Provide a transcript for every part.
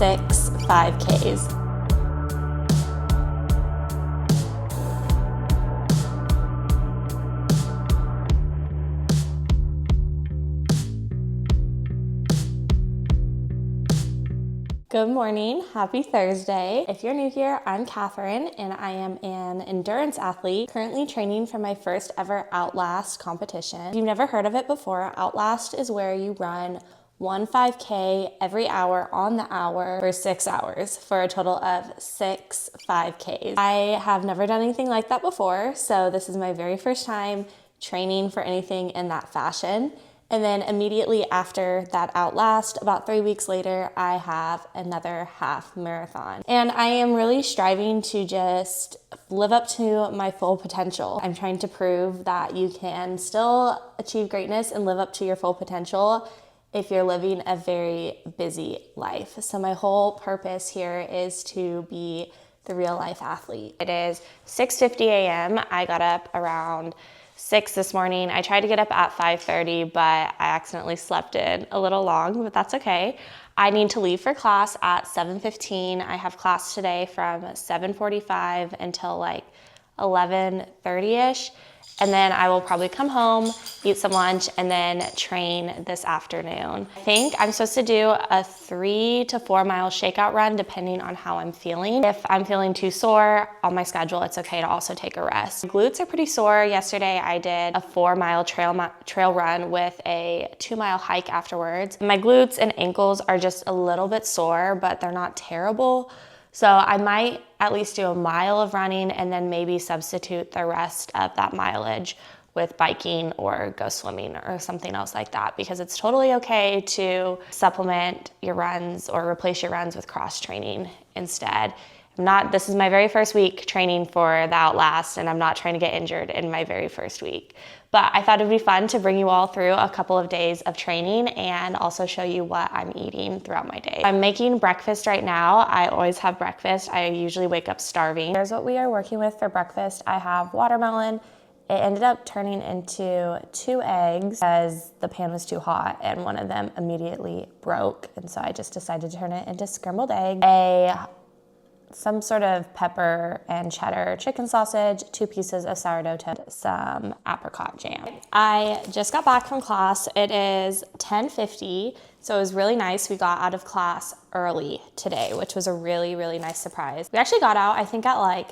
6 5Ks. Good morning, happy Thursday. If you're new here, I'm Catherine and I am an endurance athlete currently training for my first ever Outlast competition. If you've never heard of it before, Outlast is where you run one 5K every hour on the hour for 6 hours for a total of 6 5Ks. I have never done anything like that before, so this is my very first time training for anything in that fashion. And then immediately after that Outlast, about 3 weeks later, I have another half marathon. And I am really striving to just live up to my full potential. I'm trying to prove that you can still achieve greatness and live up to your full potential if you're living a very busy life. So my whole purpose here is to be the real life athlete. It is 6:50 a.m. I got up around 6 this morning. I tried to get up at 5:30, but I accidentally slept in a little long, but that's okay. I need to leave for class at 7:15. I have class today from 7:45 until like 11:30ish. And then I will probably come home, eat some lunch, and then train this afternoon. I think I'm supposed to do a 3 to 4 mile shakeout run depending on how I'm feeling. If I'm feeling too sore on my schedule, it's okay to also take a rest. Glutes are pretty sore. Yesterday I did a 4 mile trail run with a 2 mile hike afterwards. My glutes and ankles are just a little bit sore, but they're not terrible. So I might at least do a mile of running and then maybe substitute the rest of that mileage with biking or go swimming or something else like that, because it's totally okay to supplement your runs or replace your runs with cross training instead. This is my very first week training for the Outlast, and I'm not trying to get injured in my very first week. But I thought it'd be fun to bring you all through a couple of days of training and also show you what I'm eating throughout my day. I'm making breakfast right now. I always have breakfast. I usually wake up starving. Here's what we are working with for breakfast. I have watermelon. It ended up turning into 2 eggs because the pan was too hot and one of them immediately broke. And so I just decided to turn it into scrambled egg. Some sort of pepper and cheddar chicken sausage, 2 pieces of sourdough toast, some apricot jam. I just got back from class. It is 10:50, so it was really nice. We got out of class early today, which was a really, really nice surprise. We actually got out, I think, at like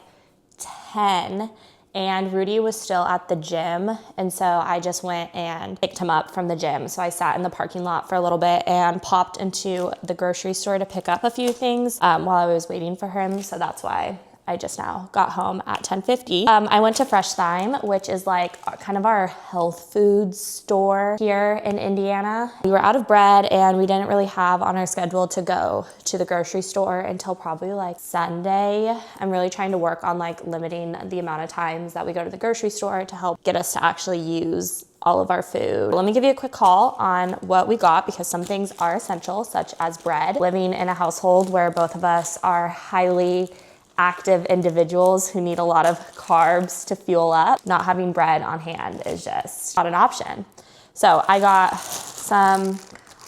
10, and Rudy was still at the gym, and so I just went and picked him up from the gym. So I sat in the parking lot for a little bit and popped into the grocery store to pick up a few things while I was waiting for him. So that's why I just now got home at 10:50. I went to Fresh Thyme, which is like kind of our health food store here in Indiana. We were out of bread and we didn't really have on our schedule to go to the grocery store until probably like Sunday. I'm really trying to work on like limiting the amount of times that we go to the grocery store to help get us to actually use all of our food. Let me give you a quick call on what we got, because some things are essential, such as bread. Living in a household where both of us are highly active individuals who need a lot of carbs to fuel up, not having bread on hand is just not an option. So I got some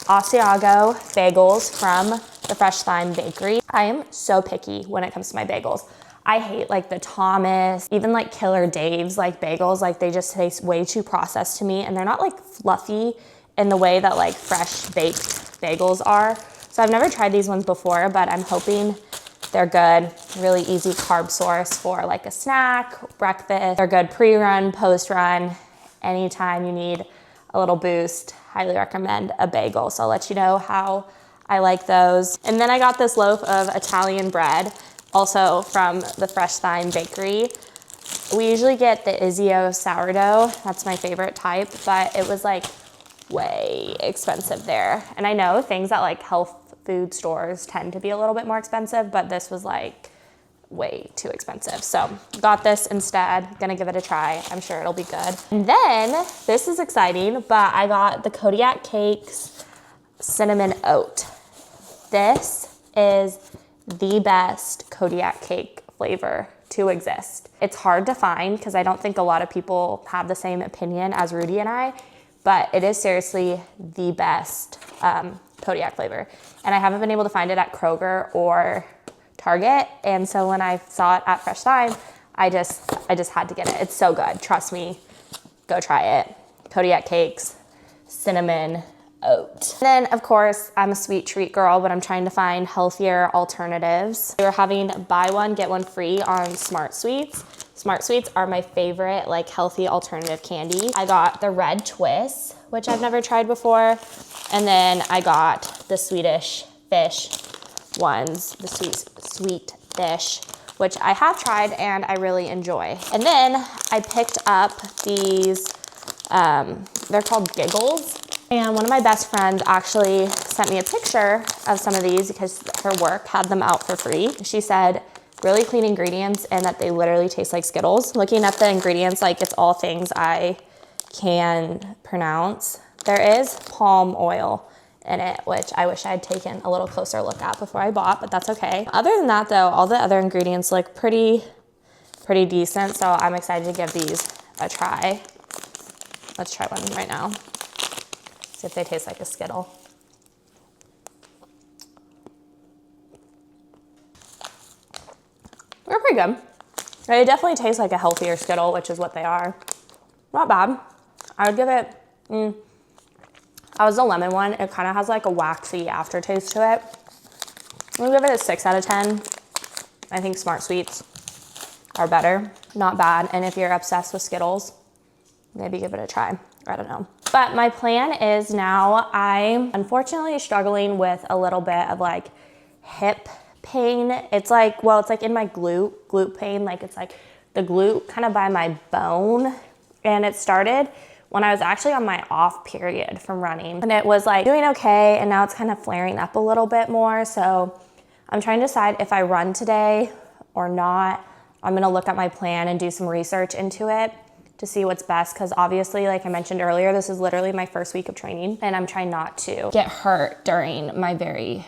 Asiago bagels from the Fresh Thyme Bakery. I am so picky when it comes to my bagels. I hate like the Thomas, even like Killer Dave's like bagels, like they just taste way too processed to me, and they're not like fluffy in the way that like fresh baked bagels are. So I've never tried these ones before, but I'm hoping they're good, really easy carb source for like a snack, breakfast. They're good pre-run, post-run, anytime you need a little boost. Highly recommend a bagel. So I'll let you know how I like those. And then I got this loaf of Italian bread, also from the Fresh Thyme Bakery. We usually get the Izio sourdough. That's my favorite type, but it was like way expensive there. And I know things at like health food stores tend to be a little bit more expensive, but this was like way too expensive. So got this instead, gonna give it a try. I'm sure it'll be good. And then, this is exciting, but I got the Kodiak Cakes Cinnamon Oat. This is the best Kodiak cake flavor to exist. It's hard to find because I don't think a lot of people have the same opinion as Rudy and I, but it is seriously the best Kodiak flavor. And I haven't been able to find it at Kroger or Target. And so when I saw it at Fresh Thyme, I just had to get it. It's so good. Trust me. Go try it. Kodiak cakes, cinnamon, oat. And then of course, I'm a sweet treat girl, but I'm trying to find healthier alternatives. We were having buy one, get one free on Smart Sweets. Smart Sweets are my favorite like healthy alternative candy. I got the red twist, which I've never tried before. And then I got the Swedish fish ones, the sweet fish, which I have tried and I really enjoy. And then I picked up these, they're called Giggles. And one of my best friends actually sent me a picture of some of these because her work had them out for free. She said, really clean ingredients and that they literally taste like Skittles. Looking at the ingredients, like it's all things I can pronounce. There is palm oil in it, which I wish I had taken a little closer look at before I bought, but that's okay. Other than that though, all the other ingredients look pretty decent. So I'm excited to give these a try. Let's try one right now. See if they taste like a Skittle. They're pretty good. They definitely taste like a healthier Skittle, which is what they are. Not bad. I would give it, that was the lemon one. It kind of has like a waxy aftertaste to it. I'm gonna give it a 6 out of 10. I think Smart Sweets are better. Not bad. And if you're obsessed with Skittles, maybe give it a try. I don't know. But my plan is now I'm unfortunately struggling with a little bit of like hip pain. It's like, well, it's like in my glute pain. Like it's like the glute kind of by my bone. And it started when I was actually on my off period from running. And it was like doing okay. And now it's kind of flaring up a little bit more. So I'm trying to decide if I run today or not. I'm gonna look at my plan and do some research into it to see what's best, because obviously, like I mentioned earlier, this is literally my first week of training and I'm trying not to get hurt during my very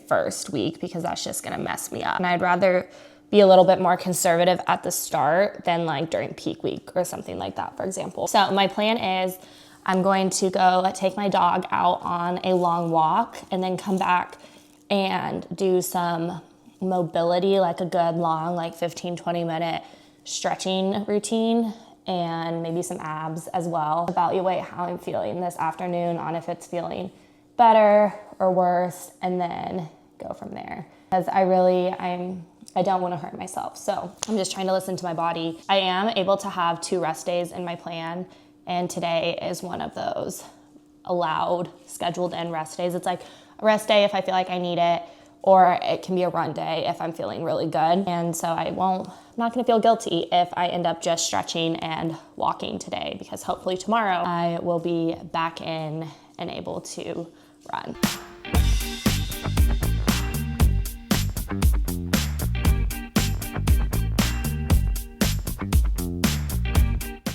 first week because that's just gonna mess me up. And I'd rather be a little bit more conservative at the start than like during peak week or something like that, for example. So my plan is I'm going to go take my dog out on a long walk and then come back and do some mobility, like a good long, like 15-20 minute stretching routine, and maybe some abs as well. Evaluate how I'm feeling this afternoon on if it's feeling better or worse, and then go from there. Because I don't want to hurt myself. So I'm just trying to listen to my body. I am able to have 2 rest days in my plan, and today is one of those allowed, scheduled in rest days. It's like a rest day if I feel like I need it, or it can be a run day if I'm feeling really good. And so I'm not gonna feel guilty if I end up just stretching and walking today, because hopefully tomorrow I will be back in and able to run.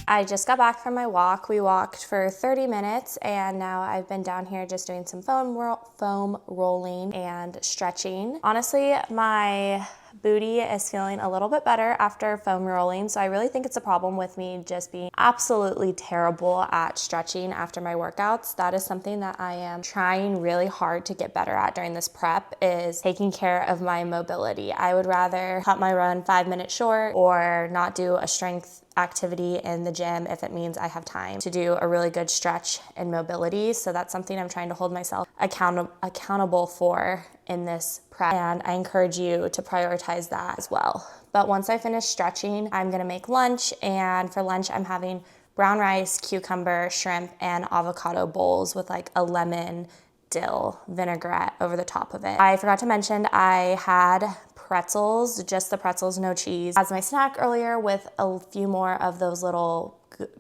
I just got back from my walk. We walked for 30 minutes and now I've been down here just doing some foam rolling and stretching. Honestly, my booty is feeling a little bit better after foam rolling, so I really think it's a problem with me just being absolutely terrible at stretching after my workouts. That is something that I am trying really hard to get better at during this prep, is taking care of my mobility. I would rather cut my run 5 minutes short or not do a strength activity in the gym if it means I have time to do a really good stretch and mobility. So that's something I'm trying to hold myself accountable for in this prep, and I encourage you to prioritize that as well. But once I finish stretching, I'm gonna make lunch, and for lunch I'm having brown rice, cucumber, shrimp, and avocado bowls with like a lemon dill vinaigrette over the top of it. I forgot to mention I had pretzels, just the pretzels, no cheese, as my snack earlier, with a few more of those little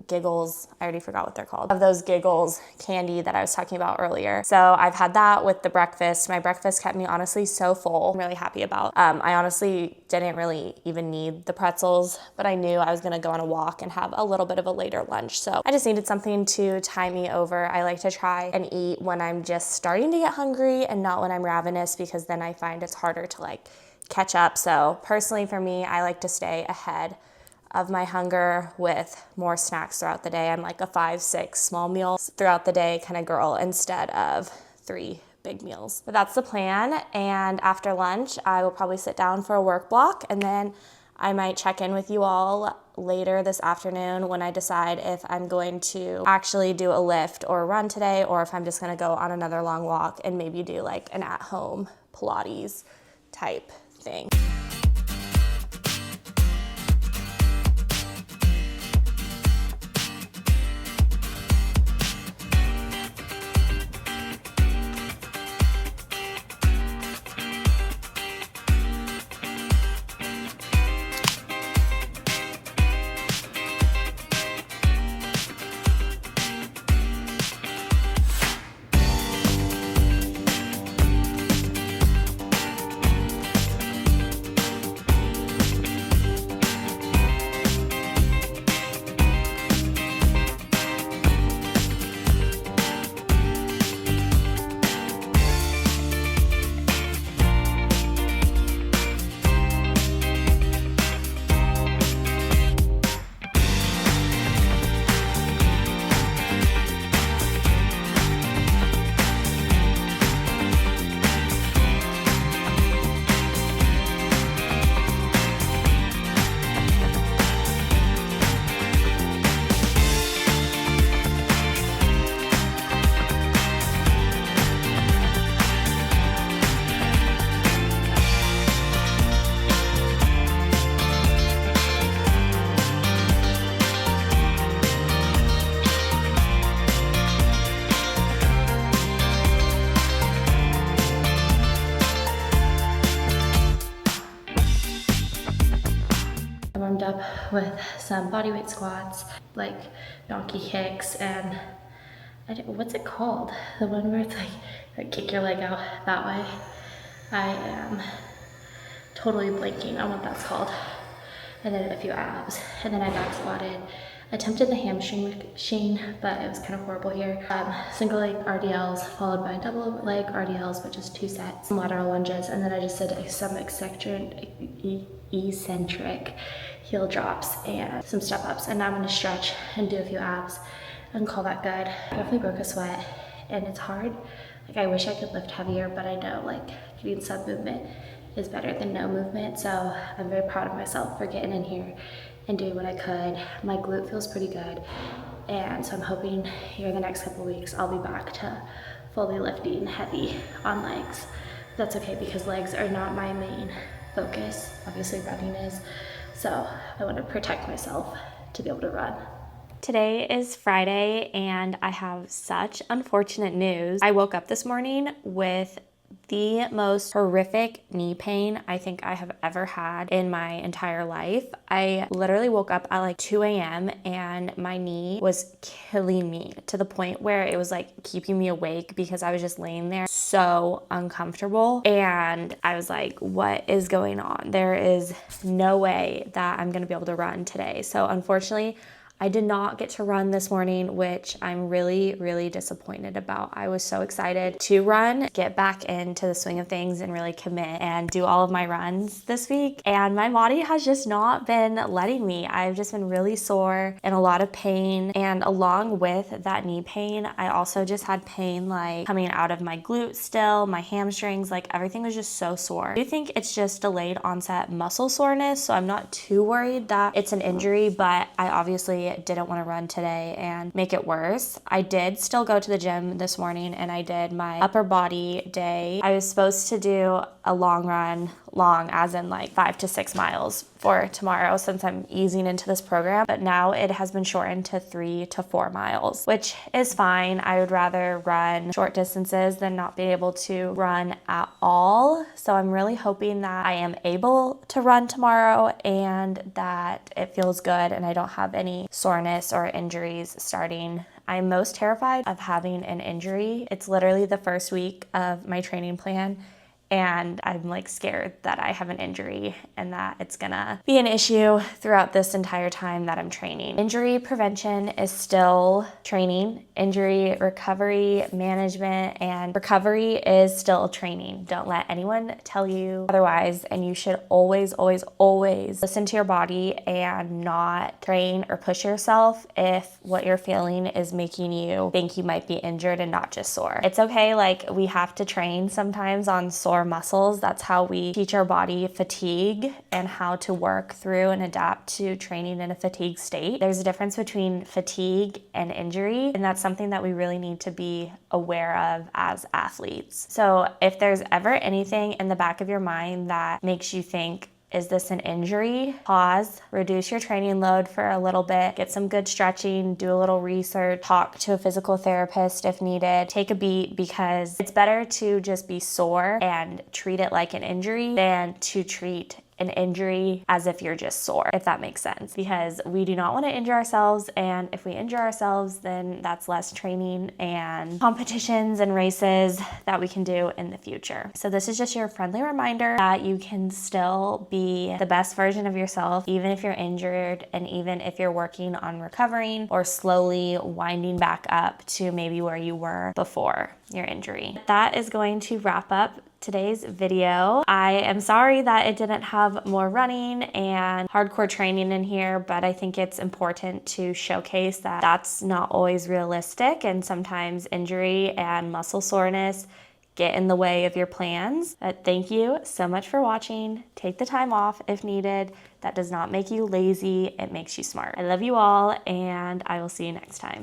Giggles, I already forgot what they're called, of those Giggles candy that I was talking about earlier. So I've had that with the breakfast. My breakfast kept me honestly so full. I'm really happy about. I honestly didn't really even need the pretzels, but I knew I was gonna go on a walk and have a little bit of a later lunch. So I just needed something to tide me over. I like to try and eat when I'm just starting to get hungry and not when I'm ravenous, because then I find it's harder to like catch up. So personally for me, I like to stay ahead of my hunger with more snacks throughout the day. I'm like a 5-6 small meals throughout the day kind of girl instead of 3 big meals. But that's the plan, and after lunch, I will probably sit down for a work block, and then I might check in with you all later this afternoon when I decide if I'm going to actually do a lift or a run today, or if I'm just gonna go on another long walk and maybe do like an at-home Pilates type thing. Warmed up with some bodyweight squats, like donkey kicks, and what's it called? The one where it's like kick your leg out that way. I am totally blanking on what that's called. And then a few abs, and then I back squatted. Attempted the hamstring machine, but it was kind of horrible here. Single leg RDLs followed by double leg RDLs, but just 2 sets, some lateral lunges, and then I just did some eccentric heel drops and some step ups. And now I'm gonna stretch and do a few abs and call that good. I definitely broke a sweat, and it's hard. Like, I wish I could lift heavier, but I know like getting some movement is better than no movement. So I'm very proud of myself for getting in here and doing what I could. My glute feels pretty good, and so I'm hoping here the next couple weeks I'll be back to fully lifting heavy on legs. That's okay, because legs are not my main focus. Obviously running is, so I want to protect myself to be able to run. Today is Friday, and I have such unfortunate news. I woke up this morning with the most horrific knee pain I think I have ever had in my entire life. I literally woke up at like 2 a.m. and my knee was killing me, to the point where it was like keeping me awake because I was just laying there so uncomfortable. And I was like, what is going on? There is no way that I'm gonna be able to run today. So unfortunately, I did not get to run this morning, which I'm really, really disappointed about. I was so excited to run, get back into the swing of things and really commit and do all of my runs this week. And my body has just not been letting me. I've just been really sore and a lot of pain. And along with that knee pain, I also just had pain like coming out of my glute still, my hamstrings, like everything was just so sore. I do think it's just delayed onset muscle soreness, so I'm not too worried that it's an injury, but I obviously didn't want to run today and make it worse. I did still go to the gym this morning, and I did my upper body day. I was supposed to do a long run, long as in like 5 to 6 miles for tomorrow, since I'm easing into this program, but now it has been shortened to 3 to 4 miles, which is fine. I would rather run short distances than not be able to run at all. So I'm really hoping that I am able to run tomorrow and that it feels good and I don't have any soreness or injuries starting. I'm most terrified of having an injury. It's literally the first week of my training plan, and I'm like scared that I have an injury and that it's gonna be an issue throughout this entire time that I'm training. Injury prevention is still training. Injury recovery management and recovery is still training. Don't let anyone tell you otherwise, and you should always, always, always listen to your body and not train or push yourself if what you're feeling is making you think you might be injured and not just sore. It's okay, like we have to train sometimes on sore muscles. That's how we teach our body fatigue and how to work through and adapt to training in a fatigue state. There's a difference between fatigue and injury, and that's something that we really need to be aware of as athletes. So if there's ever anything in the back of your mind that makes you think, is this an injury? Pause, reduce your training load for a little bit, get some good stretching, do a little research, talk to a physical therapist if needed, take a beat, because it's better to just be sore and treat it like an injury than to treat an injury as if you're just sore, if that makes sense, because we do not want to injure ourselves, and if we injure ourselves, then that's less training and competitions and races that we can do in the future. So this is just your friendly reminder that you can still be the best version of yourself, even if you're injured and even if you're working on recovering or slowly winding back up to maybe where you were before your injury. That is going to wrap up today's video. I am sorry that it didn't have more running and hardcore training in here, but I think it's important to showcase that that's not always realistic, and sometimes injury and muscle soreness get in the way of your plans. But thank you so much for watching. Take the time off if needed. That does not make you lazy, it makes you smart. I love you all, and I will see you next time.